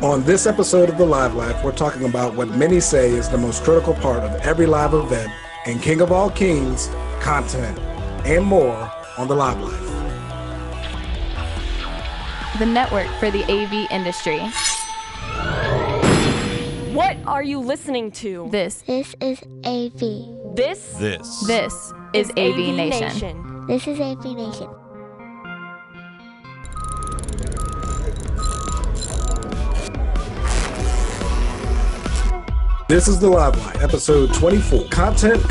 On this episode of the Live Life, we're talking about what many say is the most critical part of every live event, and king of all kings, content, and more on the Live Life. The network for the AV industry. What are you listening to? This is AV. This is AVNation. This is AVNation. This is the Live Life, episode 24. Content.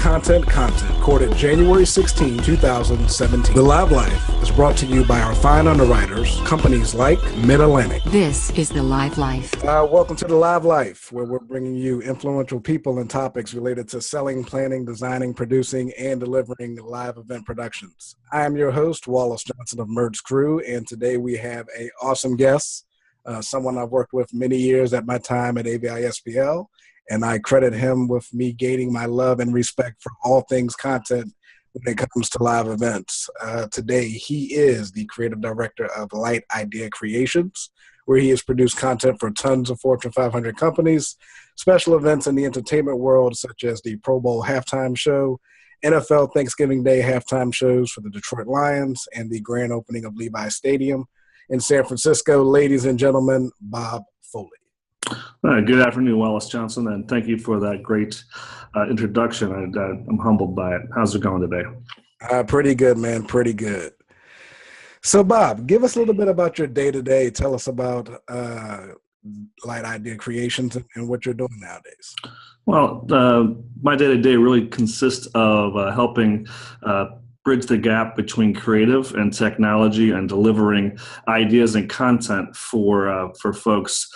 Recorded January 16, 2017. The Live Life is brought to you by our fine underwriters, companies like Mid-Atlantic. This is the Live Life. Welcome to the Live Life, where we're bringing you influential people and topics related to selling, planning, designing, producing, and delivering live event productions. I am your host, Wallace Johnson of Merge Crew, and today we have an awesome guest, someone I've worked with many years at my time at AVISPL. And I credit him with me gaining my love and respect for all things content when it comes to live events. Today, he is the creative director of Lite Idea Creations, where he has produced content for tons of Fortune 500 companies, special events in the entertainment world, such as the Pro Bowl halftime show, NFL Thanksgiving Day halftime shows for the Detroit Lions, and the grand opening of Levi Stadium in San Francisco. Ladies and gentlemen, Bob Foley. Good afternoon, Wallace Johnson, and thank you for that great introduction. I'm humbled by it. How's it going today? Pretty good, man. Pretty good. So, Bob, give us a little bit about your day-to-day. Tell us about Lite Idea Creations and what you're doing nowadays. Well, my day-to-day really consists of helping bridge the gap between creative and technology and delivering ideas and content for folks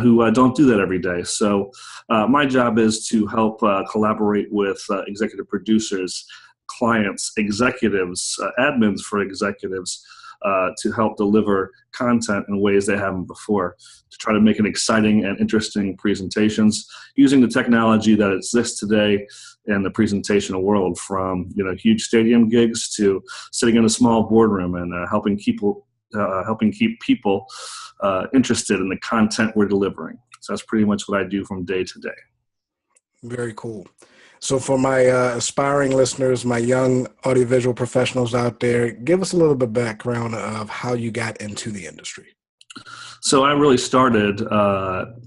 who don't do that every day. So my job is to help collaborate with executive producers, clients, executives, admins for executives to help deliver content in ways they haven't before, to try to make an exciting and interesting presentations using the technology that exists today in the presentational world, from huge stadium gigs to sitting in a small boardroom and helping keep people interested in the content we're delivering. So that's pretty much what I do from day to day. Very cool. So for my aspiring listeners, my young audiovisual professionals out there, give us a little bit of background of how you got into the industry. So I really started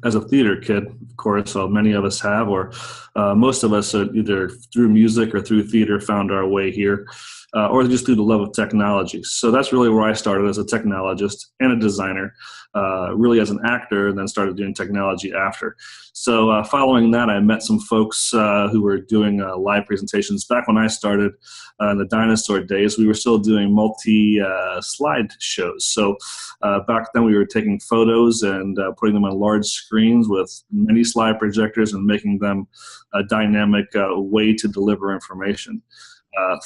as a theater kid, of course, so many of us have, or most of us either through music or through theater found our way here, or just through the love of technology. So that's really where I started, as a technologist and a designer, really as an actor, and then started doing technology after. So following that, I met some folks who were doing live presentations. Back when I started in the dinosaur days, we were still doing multi-slide shows. So back then we were taking photos and putting them on large screens with many slide projectors and making them a dynamic way to deliver information.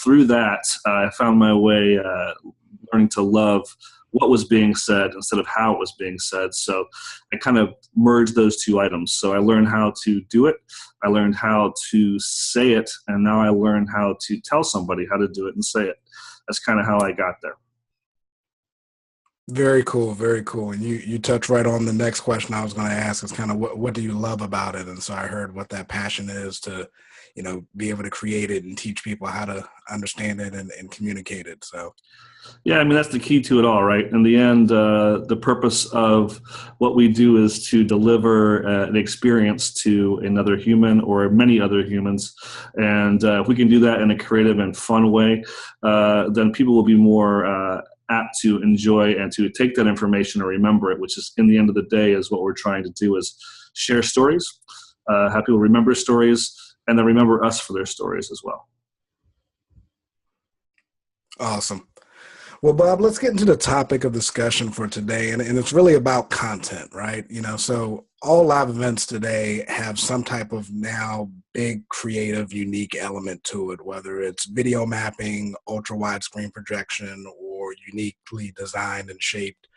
Through that, I found my way learning to love what was being said instead of how it was being said. So I kind of merged those two items. So I learned how to do it, I learned how to say it, and now I learned how to tell somebody how to do it and say it. That's kind of how I got there. Very cool, very cool. And you touch right on the next question I was going to ask, is kind of what do you love about it? And so I heard what that passion is to, be able to create it and teach people how to understand it and communicate it. So, yeah, I mean, that's the key to it all, right? In the end, the purpose of what we do is to deliver an experience to another human or many other humans. And if we can do that in a creative and fun way, then people will be more apt to enjoy and to take that information and remember it, which is, in the end of the day, is what we're trying to do, is share stories, have people remember stories, and then remember us for their stories as well. Awesome. Well, Bob, let's get into the topic of discussion for today. And it's really about content, right? So all live events today have some type of now big, creative, unique element to it, whether it's video mapping, ultra wide screen projection, or uniquely designed and shaped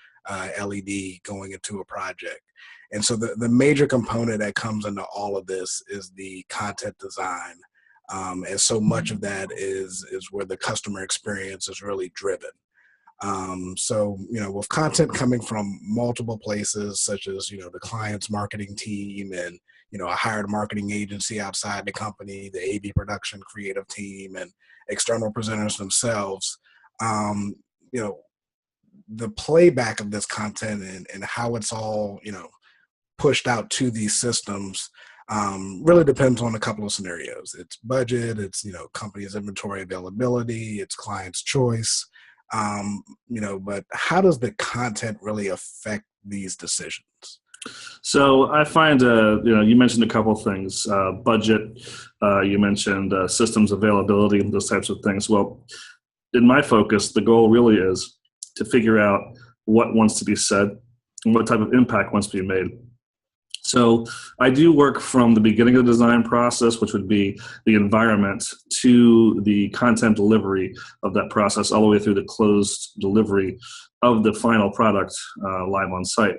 LED going into a project. And so the major component that comes into all of this is the content design. And so much of that is where the customer experience is really driven. So, with content coming from multiple places, such as, the client's marketing team and, a hired marketing agency outside the company, the AV production creative team, and external presenters themselves, the playback of this content and how it's all, pushed out to these systems really depends on a couple of scenarios. It's budget, it's, company's inventory availability, it's client's choice, but how does the content really affect these decisions? So I find, you mentioned a couple things, budget, you mentioned systems availability and those types of things. Well, in my focus, the goal really is to figure out what wants to be said and what type of impact wants to be made. So I do work from the beginning of the design process, which would be the environment, to the content delivery of that process, all the way through the closed delivery of the final product live on site.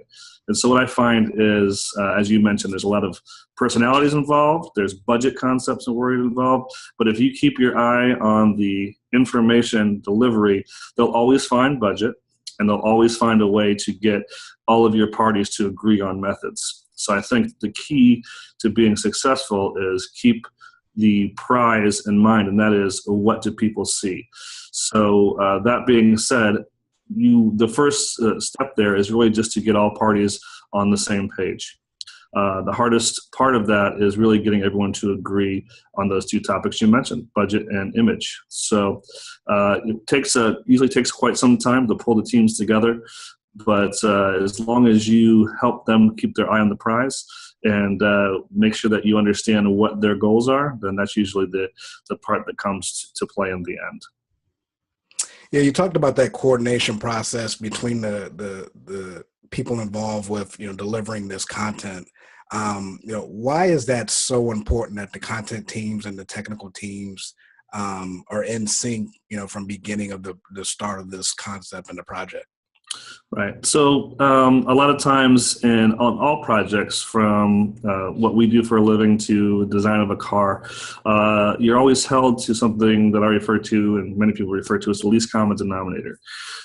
And so what I find is, as you mentioned, there's a lot of personalities involved, there's budget concepts involved, but if you keep your eye on the information delivery, they'll always find budget, and they'll always find a way to get all of your parties to agree on methods. So I think the key to being successful is keep the prize in mind, and that is, what do people see? So that being said, the first step there is really just to get all parties on the same page. The hardest part of that is really getting everyone to agree on those two topics you mentioned, budget and image. So it usually takes quite some time to pull the teams together, but as long as you help them keep their eye on the prize and make sure that you understand what their goals are, then that's usually the part that comes to play in the end. Yeah, you talked about that coordination process between the people involved with delivering this content. Why is that so important that the content teams and the technical teams are in sync, from beginning of the start of this concept and the project? Right. So a lot of times on all projects, from what we do for a living to design of a car, you're always held to something that I refer to, and many people refer to, as the least common denominator.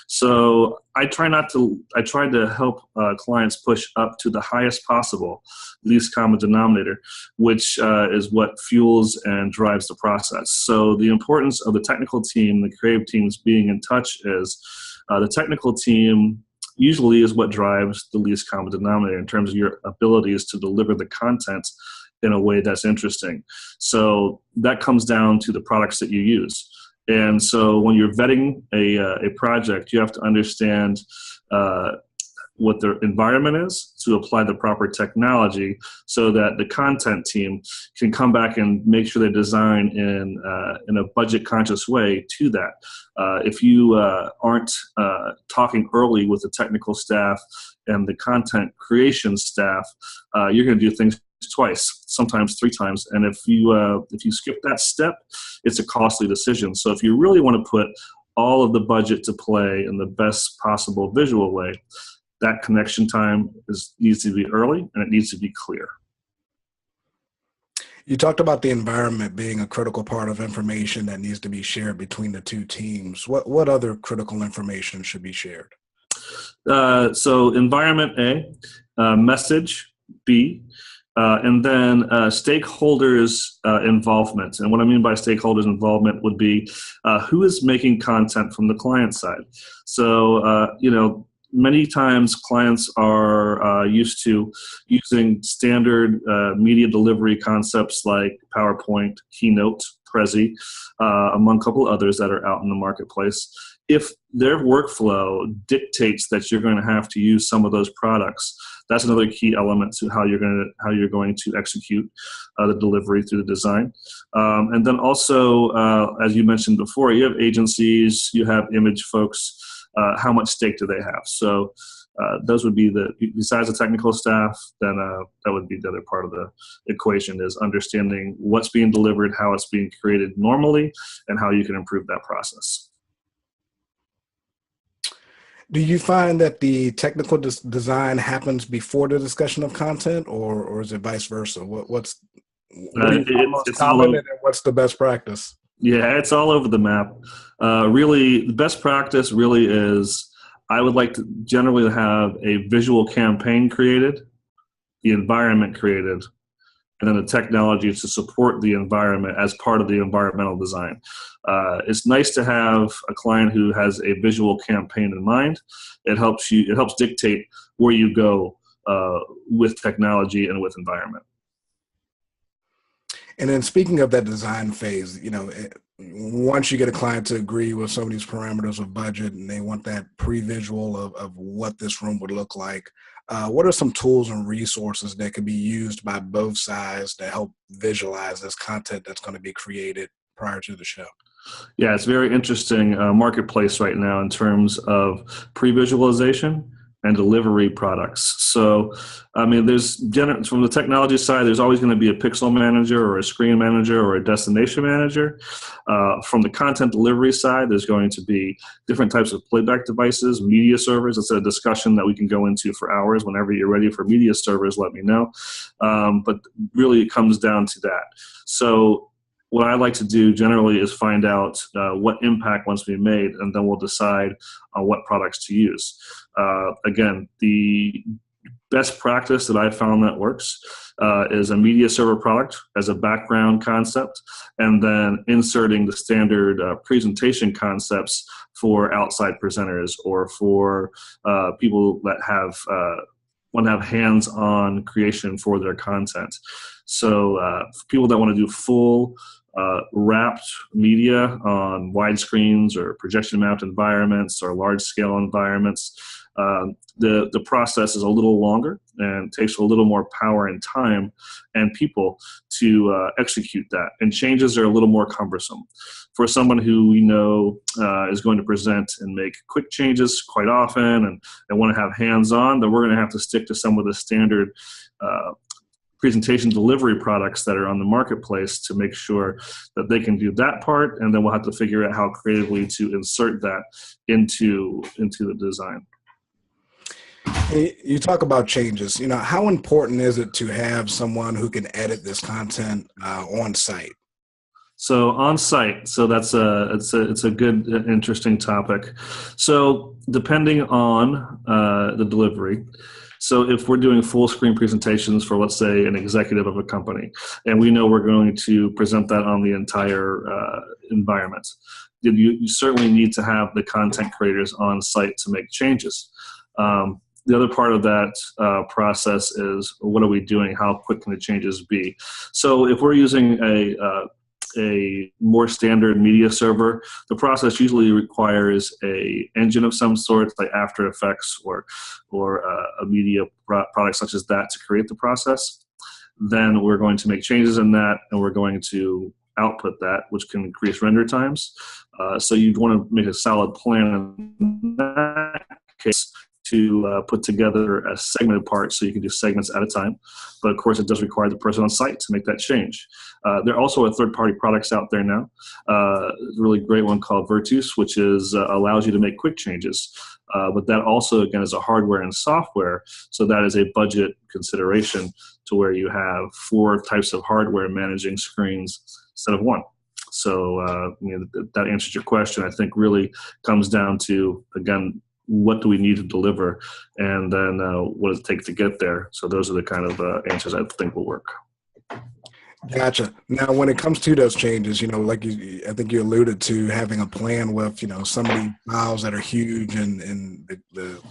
So I try to help clients push up to the highest possible least common denominator, which is what fuels and drives the process. So the importance of the technical team, the creative teams being in touch is the technical team usually is what drives the least common denominator in terms of your abilities to deliver the content in a way that's interesting. So that comes down to the products that you use. And so when you're vetting a project, you have to understand what their environment is to apply the proper technology so that the content team can come back and make sure they design in a budget conscious way to that. If you aren't talking early with the technical staff and the content creation staff, you're going to do things twice, sometimes three times. And if you skip that step, it's a costly decision. So if you really want to put all of the budget to play in the best possible visual way, that connection time needs to be early, and it needs to be clear. You talked about the environment being a critical part of information that needs to be shared between the two teams. What other critical information should be shared? So environment A, message B, and then stakeholders' involvement. And what I mean by stakeholders' involvement would be who is making content from the client side. So, many times clients are used to using standard media delivery concepts like PowerPoint, Keynote, Prezi, among a couple others that are out in the marketplace. If their workflow dictates that you're going to have to use some of those products, that's another key element to how you're going to execute the delivery through the design. And then also, as you mentioned before, you have agencies, you have image folks. How much stake do they have? So those would be besides the technical staff, then that would be the other part of the equation, is understanding what's being delivered, how it's being created normally, and how you can improve that process. Do you find that the technical design happens before the discussion of content, or is it vice versa? What's most common, and what's the best practice? Yeah, it's all over the map. Really, the best practice really is I would like to generally have a visual campaign created, the environment created, and then the technology to support the environment as part of the environmental design. It's nice to have a client who has a visual campaign in mind. It helps dictate where you go with technology and with environment. And then speaking of that design phase, once you get a client to agree with some of these parameters of budget and they want that pre-visual of what this room would look like, what are some tools and resources that could be used by both sides to help visualize this content that's going to be created prior to the show? Yeah, it's very interesting marketplace right now in terms of pre-visualization and delivery products. So, I mean, from the technology side, there's always going to be a pixel manager or a screen manager or a destination manager. From the content delivery side, there's going to be different types of playback devices, media servers. It's a discussion that we can go into for hours. Whenever you're ready for media servers, let me know. But really, it comes down to that. So, what I like to do generally is find out what impact wants to be made, and then we'll decide on what products to use. Again, the best practice that I found that works is a media server product as a background concept, and then inserting the standard presentation concepts for outside presenters or for people that want to have hands-on creation for their content. So for people that want to do full wrapped media on widescreens or projection mapped environments or large scale environments, the process is a little longer and takes a little more power and time and people to execute that. And changes are a little more cumbersome. For someone who we know is going to present and make quick changes quite often and want to have hands-on, then we're going to have to stick to some of the standard presentation delivery products that are on the marketplace to make sure that they can do that part, and then we'll have to figure out how creatively to insert that into the design. You talk about changes. How important is it to have someone who can edit this content on site? So on site, so it's a good, interesting topic. So depending on the delivery. So if we're doing full screen presentations for, let's say, an executive of a company, and we know we're going to present that on the entire environment, you certainly need to have the content creators on site to make changes. The other part of that process is, what are we doing? How quick can the changes be? So if we're using a more standard media server, the process usually requires a engine of some sort, like After Effects or a media product such as that to create the process. Then we're going to make changes in that, and we're going to output that, which can increase render times. So you'd want to make a solid plan in that case to put together a segmented part so you can do segments at a time. But of course, it does require the person on site to make that change. There also are third-party products out there now. There's a really great one called Virtus, which allows you to make quick changes. But that also, again, is a hardware and software. So that is a budget consideration to where you have 4 types of hardware managing screens instead of 1. So that answers your question. I think really comes down to, again, what do we need to deliver, and then what does it take to get there? So those are the kind of answers I think will work. Gotcha. Now, when it comes to those changes, like I think you alluded to having a plan with, some of these files that are huge and the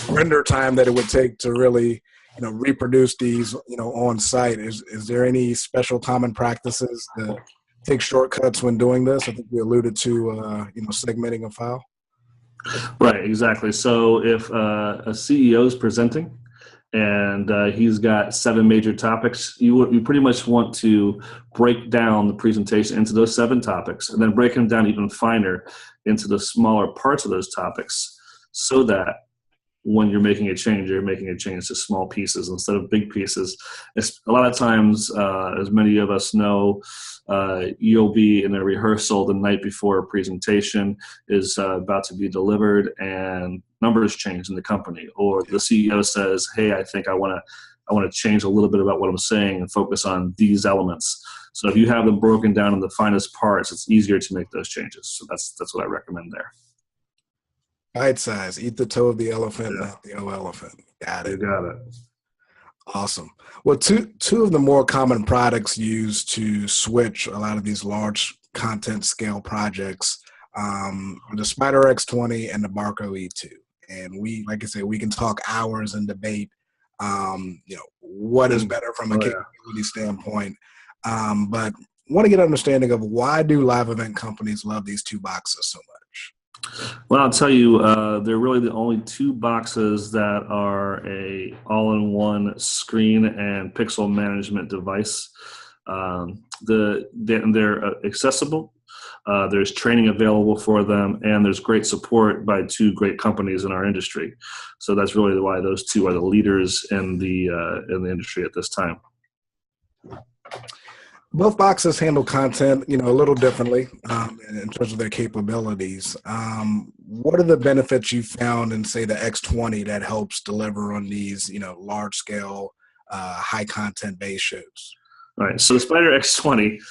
render time that it would take to really, reproduce these, on site. Is there any special common practices to take shortcuts when doing this? I think you alluded to, segmenting a file. Right, exactly. So if a CEO is presenting and he's got 7 major topics, you pretty much want to break down the presentation into those 7 topics and then break them down even finer into the smaller parts of those topics, so that when you're making a change to small pieces instead of big pieces. A lot of times, as many of us know, you'll be in a rehearsal the night before a presentation is about to be delivered, and numbers change in the company, or the CEO says, "Hey, I think I want I want to change a little bit about what I'm saying and focus on these elements. So if you have them broken down in the finest parts, it's easier to make those changes. So that's what I recommend there. Bite size, eat the toe of the elephant, not the elephant. Got it. You got it. Awesome. Well, two of the more common products used to switch a lot of these large content scale projects, the Spider X20 and the Barco E2. And we, like I said, we can talk hours and debate, what is better from a capability standpoint. But want to get an understanding of why do live event companies love these two boxes so much? Well, I'll tell you, they're really the only two boxes that are a all-in-one screen and pixel management device. They're accessible. There's training available for them, and there's great support by two great companies in our industry. So that's really why those two are the leaders in the industry at this time. Both boxes handle content, a little differently in terms of their capabilities. What are the benefits you found in, say, the X20 that helps deliver on these, large-scale, high-content-based shows? All right. So the Spider X20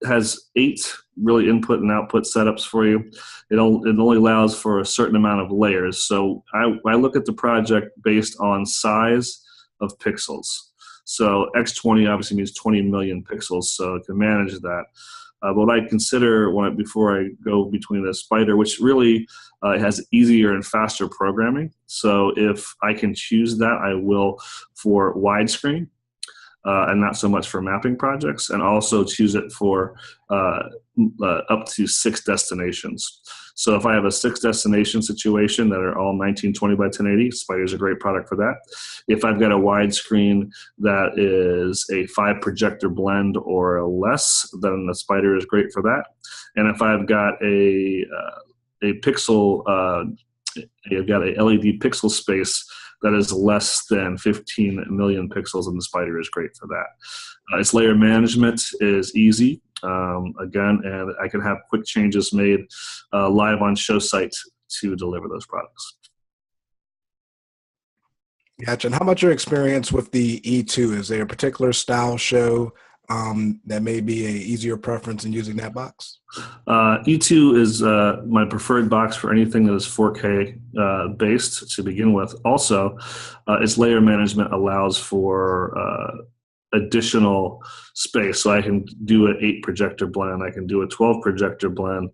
has 8 really input and output setups for you. It only allows for a certain amount of layers. So I look at the project based on size of pixels. So X20 obviously means 20 million pixels, so it can manage that. But what I consider before I go between the Spider, which really has easier and faster programming. So if I can choose that, I will for widescreen. And not so much for mapping projects, and also choose it for up to 6 destinations. So if I have a 6 destination situation that are all 1920 by 1080, Spider's a great product for that. If I've got a widescreen that is a 5 projector blend or less, then the Spider is great for that. And if I've got a pixel, I've got a LED pixel space that is less than 15 million pixels, and the Spider is great for that. Its layer management is easy, and I can have quick changes made live on show site to deliver those products. Gotcha. And how about your experience with the E2? Is there a particular style show that may be an easier preference in using that box? E2 is my preferred box for anything that is 4K based to begin with. Also, its layer management allows for additional space. So I can do an 8 projector blend. I can do a 12 projector blend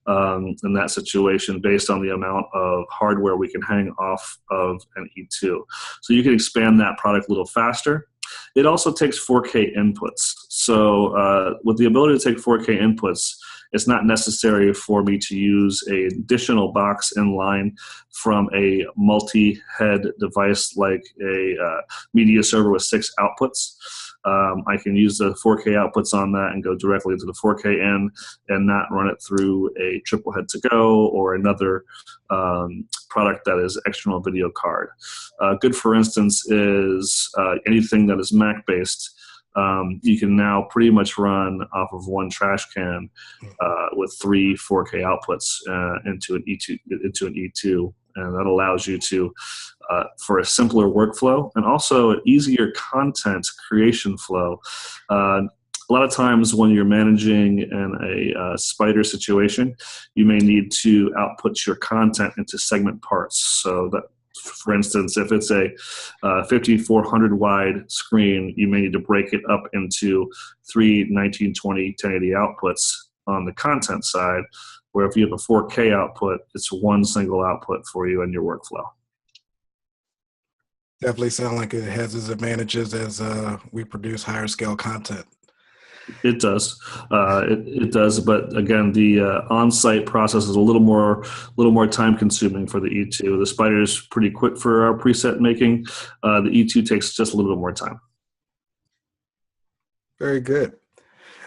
in that situation based on the amount of hardware we can hang off of an E2. So you can expand that product a little faster. It also takes 4K inputs. So with the ability to take 4K inputs, it's not necessary for me to use an additional box in line from a multi-head device like a media server with 6 outputs. I can use the 4K outputs on that and go directly into the 4K end and not run it through a triple head to go or another product that is external video card. Good, for instance, is anything that is Mac based. You can now pretty much run off of one trash can with 3 4K outputs into an E2, and that allows you to for a simpler workflow and also an easier content creation flow. A lot of times when you're managing in a Spider situation, you may need to output your content into segment parts. So that, for instance, if it's a 5400 wide screen, you may need to break it up into 3 1920 1080 outputs on the content side, where if you have a 4K output, it's one single output for you in your workflow. Definitely sound like it has its advantages as we produce higher scale content. It does. It does. But again, the on-site process is a little more time-consuming for the E2. The Spider is pretty quick for our preset making. The E2 takes just a little bit more time. Very good.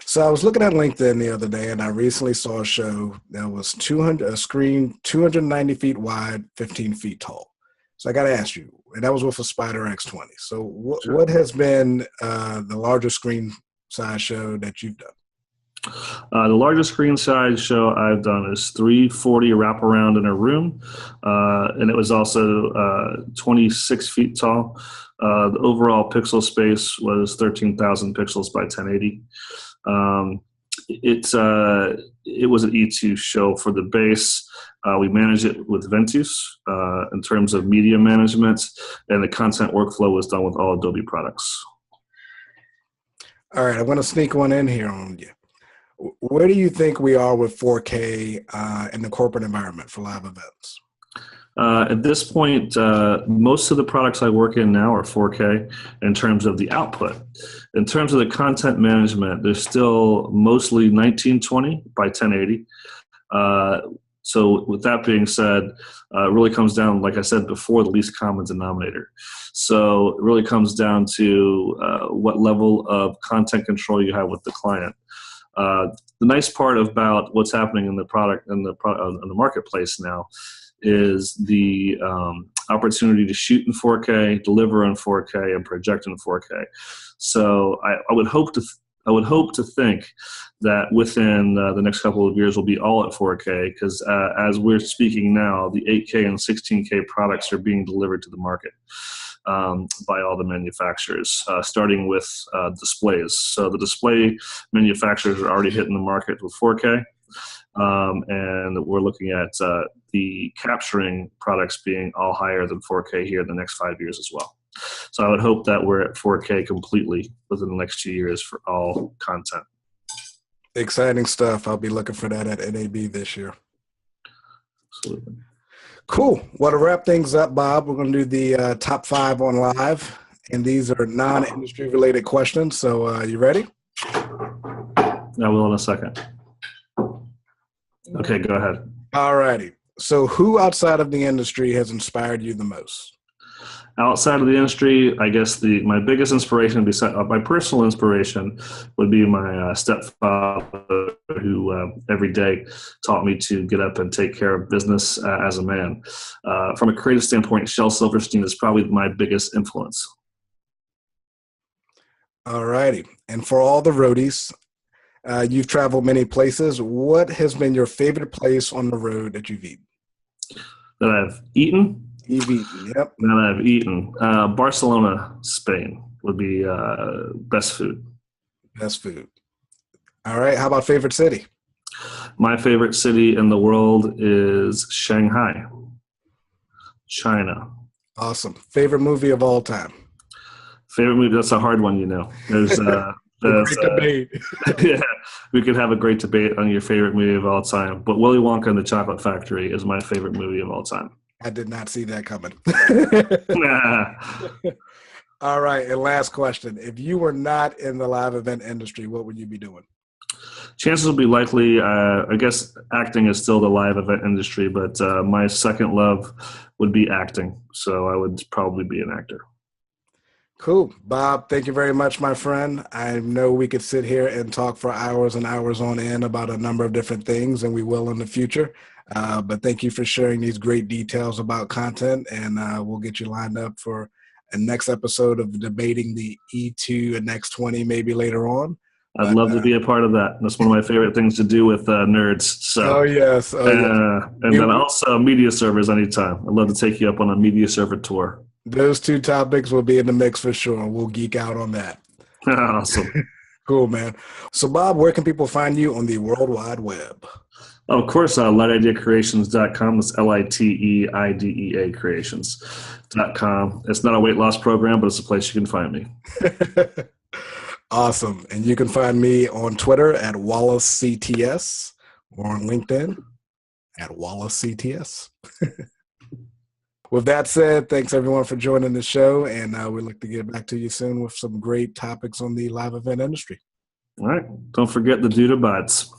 So I was looking at LinkedIn the other day, and I recently saw a show that was a screen 290 feet wide, 15 feet tall. So I got to ask you, and that was with a Spider X20. So Sure. what has been the largest screen size show that you've done? The largest screen size show I've done is 340 wraparound in a room, and it was also 26 feet tall. The overall pixel space was 13,000 pixels by 1080. It was an E2 show for the base. We manage it with Ventus in terms of media management, and the content workflow was done with all Adobe products. All right, I'm going to sneak one in here on you. Where do you think we are with 4K in the corporate environment for live events? At this point, most of the products I work in now are 4K in terms of the output. In terms of the content management, there's still mostly 1920 by 1080. So with that being said, it really comes down, like I said before, the least common denominator. So it really comes down to what level of content control you have with the client. The nice part about what's happening in the product in the marketplace now is the opportunity to shoot in 4K, deliver in 4K, and project in 4K. So I would hope to think that within the next couple of years we'll be all at 4K, because as we're speaking now, the 8K and 16K products are being delivered to the market by all the manufacturers, starting with displays. So the display manufacturers are already hitting the market with 4K. And we're looking at the capturing products being all higher than 4K here in the next 5 years as well. So I would hope that we're at 4K completely within the next 2 years for all content. Exciting stuff. I'll be looking for that at NAB this year. Absolutely. Cool. Well, to wrap things up, Bob, we're going to do the top 5 on live. And these are non-industry related questions. So you ready? I will in a second. Okay, go ahead. All righty. So who outside of the industry has inspired you the most? Outside of the industry, I guess my biggest inspiration, besides my personal inspiration, would be my stepfather, who every day taught me to get up and take care of business as a man. From a creative standpoint, Shel Silverstein is probably my biggest influence. All righty. And for all the roadies, you've traveled many places. What has been your favorite place on the road that you've eaten? That I've eaten? You've eaten, yep. That I've eaten. Barcelona, Spain would be best food. Best food. All right. How about favorite city? My favorite city in the world is Shanghai, China. Awesome. Favorite movie of all time? Favorite movie? That's a hard one, you know. There's great debate. Yeah, we could have a great debate on your favorite movie of all time. But Willy Wonka and the Chocolate Factory is my favorite movie of all time. I did not see that coming. Nah. All right, and last question. If you were not in the live event industry, what would you be doing? Chances would be likely, I guess acting is still the live event industry, but my second love would be acting. So I would probably be an actor. Cool. Bob, thank you very much, my friend. I know we could sit here and talk for hours and hours on end about a number of different things, and we will in the future. But thank you for sharing these great details about content, and we'll get you lined up for a next episode of debating the E2 and X20 maybe later on. I'd love to be a part of that. That's one of my favorite things to do with nerds. So, oh, yes. And then also media servers anytime. I'd love to take you up on a media server tour. Those two topics will be in the mix for sure. We'll geek out on that. Awesome. Cool, man. So, Bob, where can people find you on the World Wide Web? Of course, LiteIdeaCreations.com. That's LITEIDEA Creations.com. It's not a weight loss program, but it's a place you can find me. Awesome. And you can find me on Twitter at WallaceCTS or on LinkedIn at WallaceCTS. With that said, thanks everyone for joining the show, and we look to get back to you soon with some great topics on the live event industry. All right. Don't forget the dude abides.